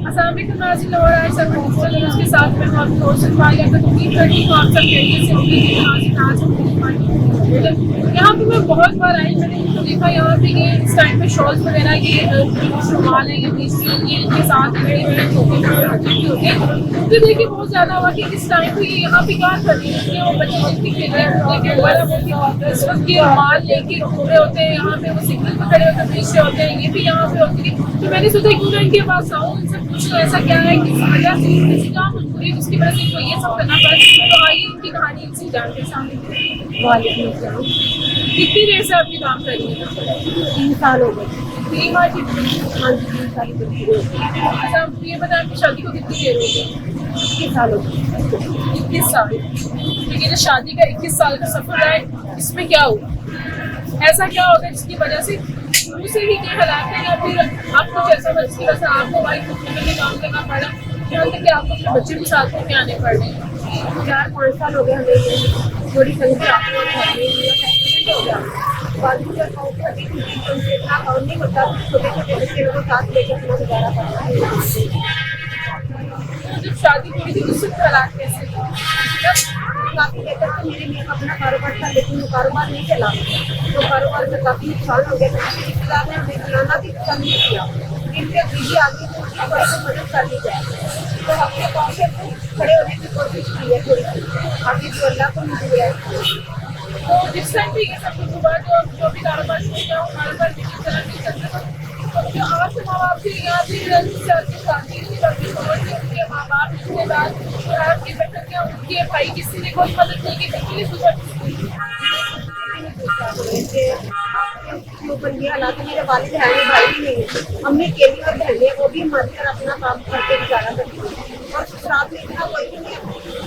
अस्सलामुअलैकुम नाज़रीन, Lahore R7 digital news के साथ मैं आपकी होस्ट इकबाल का उम्मीद करती हूँ आप सब खैरियत से होंगे। आज हम यहाँ पे मैं बहुत बार आई, मैंने इनको देखा यहाँ पे ये इस टाइम पे शॉल्स वगैरह ये शुमाल है, ये इनके साथ खड़े हुए होते हैं। तो देखिए बहुत ज़्यादा हुआ कि इस टाइम पे ये यहाँ पे क्या कर रही है, वो बच्चे जितनी खेल रहे हैं इस वक्त ये माल लेके घूमे होते हैं, यहाँ पे वो सिग्नल पे खड़े होकर बेच रहे होते हैं, ये भी यहाँ पे होती है। तो मैंने सोचा क्यों ना इनके पास आऊँ, उनसे पूछूं ऐसा क्या है कि वजह से किसी काम मजबूरी जिसकी वजह से इनको ये सब करना पड़ा। तो आइए इनकी कहानी इनसे जानते हैं। सामने कितनी देर से आपकी काम कर रही है? 3 साल हो गए। 3 माह की? हाँ जी, 3 साल की। अच्छा ये बताएं आपकी शादी को कितनी देर हो गई? 21 साल हो गए। 21 साल। लेकिन जो शादी का 21 साल का सफर है, इसमें क्या हुआ, ऐसा क्या होगा जिसकी वजह से शुरू से ही क्या हालात है, या फिर आपको जैसा जिसकी वजह से आपको वाइफ को काम करना पड़ा, यहाँ तक कि आपको अपने बच्चे भी साथ में आने पड़ रहे हैं? 4-5 साल हो गए हमें थोड़ी संख्या हो गया। बाजू का इतना काम नहीं होता, छोटे छोटे बच्चे को साथ लेकर अपना गुजारा करना है। जब शादी हुई थी उससे हालात कैसे? काफी बेहतर तो मेरे लिए अपना कारोबार था, लेकिन वो कारोबार नहीं चला, तो कारोबार में काफी नुकसान हो गया। रिश्तेदार ने हमें बुलाना भी पसंद नहीं किया, इनके बीवी आगे तो उसकी बड़ी को मदद कर ली जाए, तो हमने पहुँचे खड़े होने की कोशिश की है थोड़ी सी, आगे जो अल्लाह को मिल गया। तो जिस टाइम पे ये सब कुछ हुआ, जो भी कारोबार शुरू किया वो कारोबार किसी तरह नहीं चलता था। जो आपके माँ बाप से यहाँ से शादी उनके माँ बाप रिश्तेदार और आपकी बहन उनके भाई किसी ने कोई मदद नहीं की, बिल्कुल सुबह ये हालात मेरे वालिद हैं, भाई भी नहीं है, अम्मी केली और बहनें वो भी हमारी तरह अपना काम करके गुजारा करती हैं। और साथ में इतना कोई भी नहीं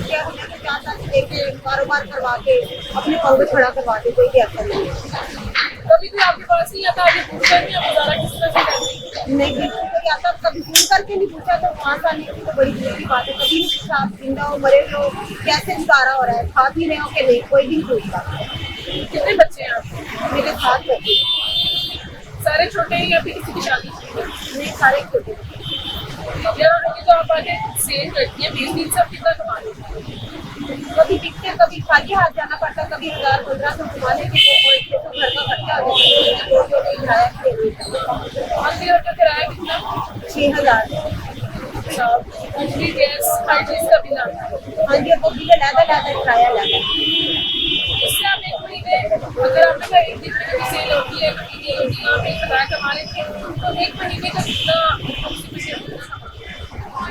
क्या होने को 4 साल लेके कारोबार करवा के अपने पाँव पे खड़ा करवा दे, कोई भी ऐसा नहीं है। कभी भी आपके पास नहीं आता आगे पूछा नहीं आप गुजारा किस तरह से कर रही? नहीं, बिल्कुल कोई आता, कभी फोन करके नहीं पूछा, तो 5 साल की तो बड़ी दूर की बात है। कभी नहीं पूछा आप जिंदा हो मरे हो, कैसे गुजारा हो रहा है, खा पी रहे हो कि नहीं, कोई भी नहीं पूछता। कितने बच्चे हैं आपके? मेरे 7 बच्चे। सारे छोटे हैं या फिर किसी की शादी हुई है? नहीं, सारे छोटे। जो आप आगे सेल करती है 20 दिन से आप कितना कमा लेते हैं? कभी बिकते, कभी खाली हाथ जाना पड़ता, कभी 1000-1500 कमा लेते, तो घर का खर्चा आ जाता है। किराया कितना? 6000। बिजली गैस हर चीज का बिल आता है? हाँ जी, वो बिल लगा किराया लगा। इससे आप एक महीने अगर आपने कहा एक दिन में कभी सेल होती है, कभी नहीं होती, आप 1000 कमा लेते हैं, तो एक महीने का कितना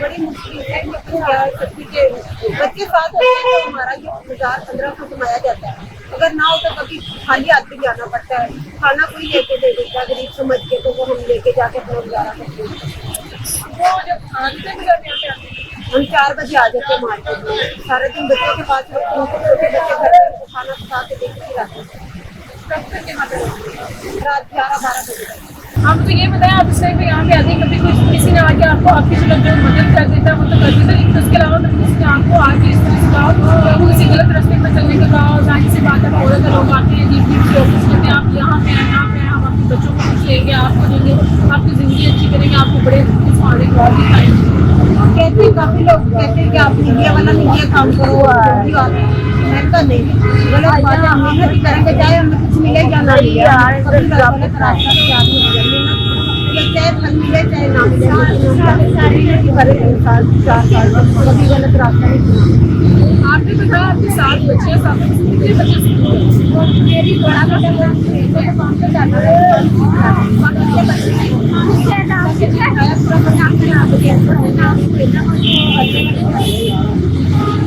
बड़ी मुश्किल है, क्योंकि बच्चे साथ होते हैं तो हमारा ये 1000-1500 कमाया जाता है। अगर ना हो तो कभी खाली हाथ भी जाना पड़ता है, खाना कोई लेके दे देता है गरीब समझ के, तो वो हम लेके जाके अपना गुजारा करते हैं। वो जब कितने बजे यहाँ पे आते हैं? हम 4 बजे आ जाते हैं मार्केट में, सारा दिन बच्चों के पास छोटे बच्चे घर में खाना पका के देख के लाते हैं। कब तक यहाँ पे रात 11-12 बजे तक। आप मुझे ये बताएं, आप इस टाइम पे यहाँ पे आते हैं, कभी किसी ने आके आपको आपकी जो मदद कर देता है वो तो कर देता है, लेकिन उसके अलावा कभी किसी ने आपको आके इस तरह से कहा किसी गलत रास्ते पर चलने का कहा, और जाहिर सी बात है औरत लोग आते हैं जी ऑफिस करते हैं, आप यहाँ पे हैं हम अपने बच्चों को कुछ लेंगे, आपको देंगे, आपकी ज़िंदगी अच्छी करेंगे, आपको बड़े सारे और दिखाएंगे। कहते हैं काफी लोग कहते हैं कि आप मीडिया वाला नहीं ये काम करो, महंगा नहीं गलत बात है, हम मेहनत ही करेंगे, चाहे हमें कुछ मिले या ना मिले, गलत रास्ता से आदमी गुजरने ना, ये चाहे फल मिले चाहे ना मिले, करे इंसान 4 साल कभी गलत रास्ता नहीं चुना। आपने बताया आपके 7 बच्चे हैं, 7 में से कितने बच्चे मेरी बड़ा बेटा काम पे जाता है,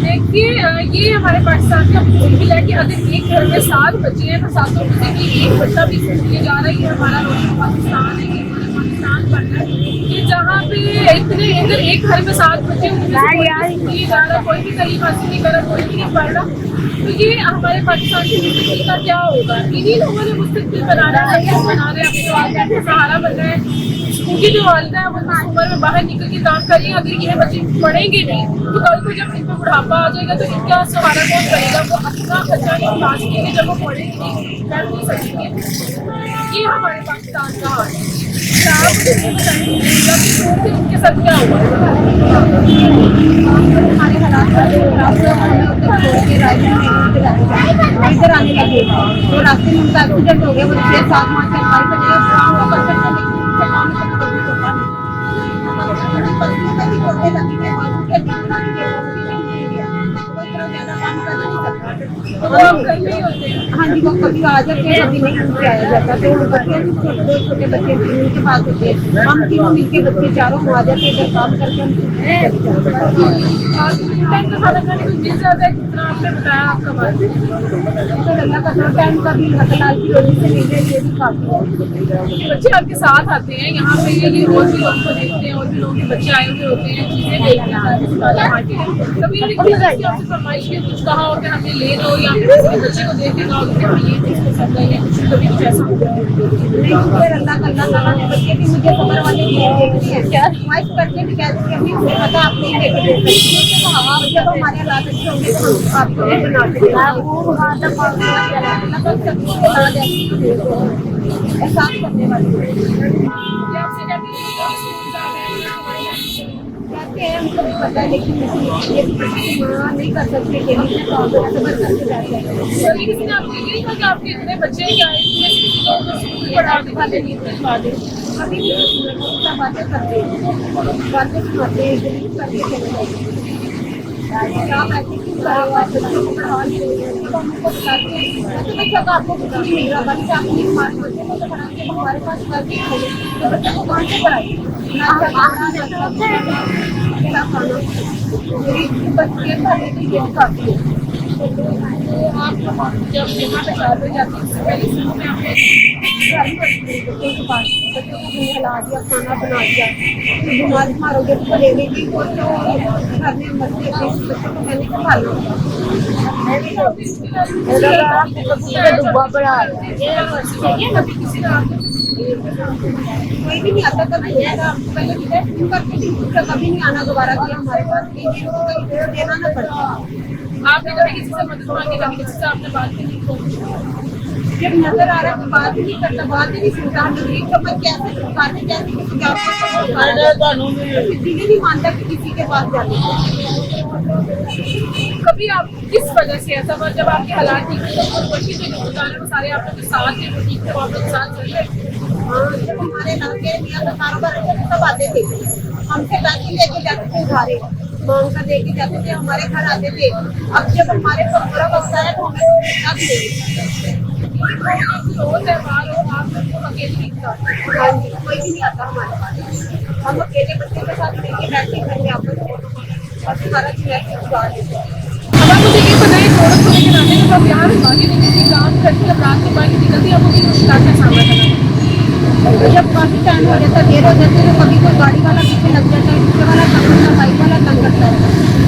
देखिए ये हमारे पाकिस्तान का मुश्किल है कि अगर एक घर में 7 बच्चे हैं तो 7 में से एक बच्चा भी ये जा रहा है, ये हमारा रोशन पाकिस्तान है, ये पाकिस्तान बनना है कि जहाँ पे इतने अगर एक घर में 7 बच्चे नहीं जा रहा, कोई भी तरीका हासिल नहीं कर रहा, कोई भी नहीं पढ़ रहा, तो ये हमारे पाकिस्तान की जिंदगी का क्या होगा? इन्हीं लोगों ने मुस्तकबिल बना रहा है, अपने सहारा बन रहे हैं, उनकी जो वालिदा है वो इस उम्र में बाहर निकल के काम कर रही है। अगर ये बच्चे पढ़ेंगे नहीं तो कल को जब इनको बुढ़ापा आ जाएगा तो इनका सहारा कौन करेगा? वो अपना खर्चा नहीं उठा सकेंगे जब वो पढ़ेंगे नहीं, कर नहीं सकेंगे। ये हमारे पाकिस्तान का हाल है। आप मुझे ये बताएंगे उनके साथ क्या हुआ? हमारे हालात इधर आने लगे तो रास्ते में उनका एक्सीडेंट हो गया। वो 6-7 माह से हमारे बच्चे हाँ जी, वो कभी आ जाते हैं, कभी नहीं उनसे आया जाता। तो बच्चे दो छोटे बच्चे उनके पास होते हैं, हम तीनों मिलके बच्चे चारों आ जाते हैं, काम करके हम आपने बताया आपका बात टाइम का भी हकलाल की वजह से मिले, ये भी काफी बच्चे आपके साथ आते हैं यहाँ पे, ये और भी लोगों को देखते हैं, और भी लोगों के बच्चे आए हुए होते हैं, चीजें देखते हैं। कभी आपसे फरमाइश की कुछ कहा हो कि हमें ले दो, या फिर किसी बच्चे को देख के कहा कि हमें ये चीज पसंद है, कभी कुछ ऐसा होता है? अल्लाह ताला ने बच्चे भी मुझे खबर वाले देखते हैं, क्या फरमाइश करके भी कहते हैं कि हमें पता आप नहीं लेके दे सकते, जब हमारे हालात अच्छे होंगे तो हम आपको नहीं बना सकते। एहसास करने वाले कहते हैं, हमको भी पता है, लेकिन ये नहीं कर सकते कि किसी ने आपको ये नहीं कहा कि आपके इतने बच्चे क्या पढ़ा दिखा दे अभी भी बातें करते हैं, बातें सुनाते हैं, आपको कुछ नहीं मिल रहा, बच्चे अपनी हमारे पास करके बच्चे को कहाँ से पढ़ाई बच्चे काफी है। आप जब यहाँ पे चार बजे जाते हैं उससे पहले सुबह में आपने बच्चों के पास बच्चों को हिला दिया, खाना बना दिया, बीमार हो गए तो ले लेगी, और तो घर में बच्चे बच्चों को मैंने संभालना कोई भी नहीं आता। कभी पहले कभी नहीं आना दोबारा किया हमारे पास, देना ना पड़ता। आपने कभी किसी से मदद मांगी, कभी किसी से आपने बात की? जब नजर आ रहा है तो बात ही नहीं करता, बात ही नहीं सुनता। हम गरीब तो मैं कैसे सरकार ने कैसे किसी के नहीं मानता कि किसी के पास जाने। कभी आप किस वजह से ऐसा हुआ जब आपके हालात ठीक थे तो कोशिश जो दुकान है वो सारे आप लोग के साथ थे, वो ठीक थे, वो आप लोग के साथ चल रहे? जब हमारे इलाके में का कारोबार सब आते थे, हमसे पैसे लेके जाते थे, उधारे मांग कर लेके जाते थे, हमारे घर आते थे। अब जब हमारे पर बुरा वक्त है तो हमें रोज त्योहार हो आप लोग अकेले नहीं जाते? कोई भी नहीं आता हमारे पास, हम अकेले बच्चे के साथ लेके बैठे घर में आपस में और सारा चीज ऐसे गुजार देते हैं। अब आप मुझे ये बताइए, औरत को लेकर आने के बाद यहाँ आगे निकलती काम करती है, रात को बाहर निकलती है, आपको किन मुश्किलात का सामना करना है? जब काफी टाइम हो जाता, देर हो जाती है तो कभी कोई गाड़ी वाला पीछे लग जाता है, रिक्शे वाला तंग करता है, बाइक वाला तंग करता है,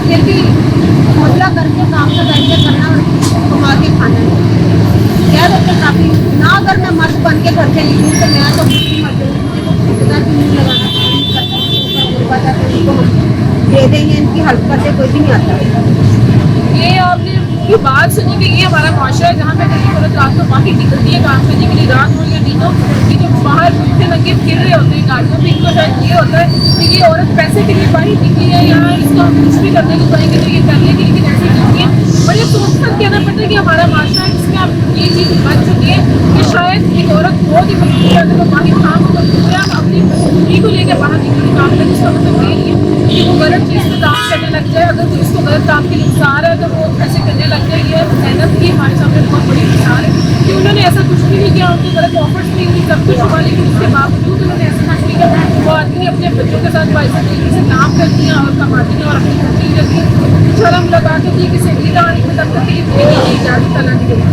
फिर भी हौसला करके काम का बैठे करना और कमा के खाना है। क्या रहता काफी ना, अगर मैं मर्द बन के घर से निकलूँ तो मैं तो मुझे मर्द लगाना दे देंगे, इनकी हेल्प करते कोई भी नहीं आता। ये आपने ये बात सुनी कि ये हमारा माशरा है जहाँ पे औरत रात को बाहर निकलती है काम करने के लिए, रात हो या दिन हो, ये जो बाहर घूमते लगे फिर रहे होते हैं गाड़ियों में, इनको शायद ये होता है कि ये औरत पैसे के लिए बाहर निकली है, यहाँ इसको हम कुछ भी करने को कहेंगे तो ये कर लेंगे, लेकिन ऐसे नहीं है। और ये सोच कर कहना पड़ता है कि हमारा माशरा है जिसमें आप ये चीज़ बन चुकी है कि शायद एक औरत बहुत ही मजबूत है, अगर वो बाहर काम हो तो अपनी पत्नी को लेकर बाहर निकल काम करने, इसका मतलब ये नहीं है कि वो गलत चीज़ में काम करने लग जाए। अगर कोई इसको गलत काम के लिए उकसा रहा है तो वो ऐसे करने लग जाए। ये मेहनत की हमारे सामने बहुत बड़ी मिसाल है कि उन्होंने ऐसा कुछ भी नहीं किया, उनको गलत ऑफर्स नहीं हुई, सब कुछ हुआ, लेकिन उसके बावजूद उन्होंने ऐसा कुछ नहीं किया। वो आदमी अपने बच्चों के साथ बाइज्जत तरीके से काम करती हैं और कमाती हैं और अपनी खुशी रहती है। इंशाल्लाह मुलाकात होती है किसी भी कहानी में, तब तक के लिए गाड़ी तला नहीं देती।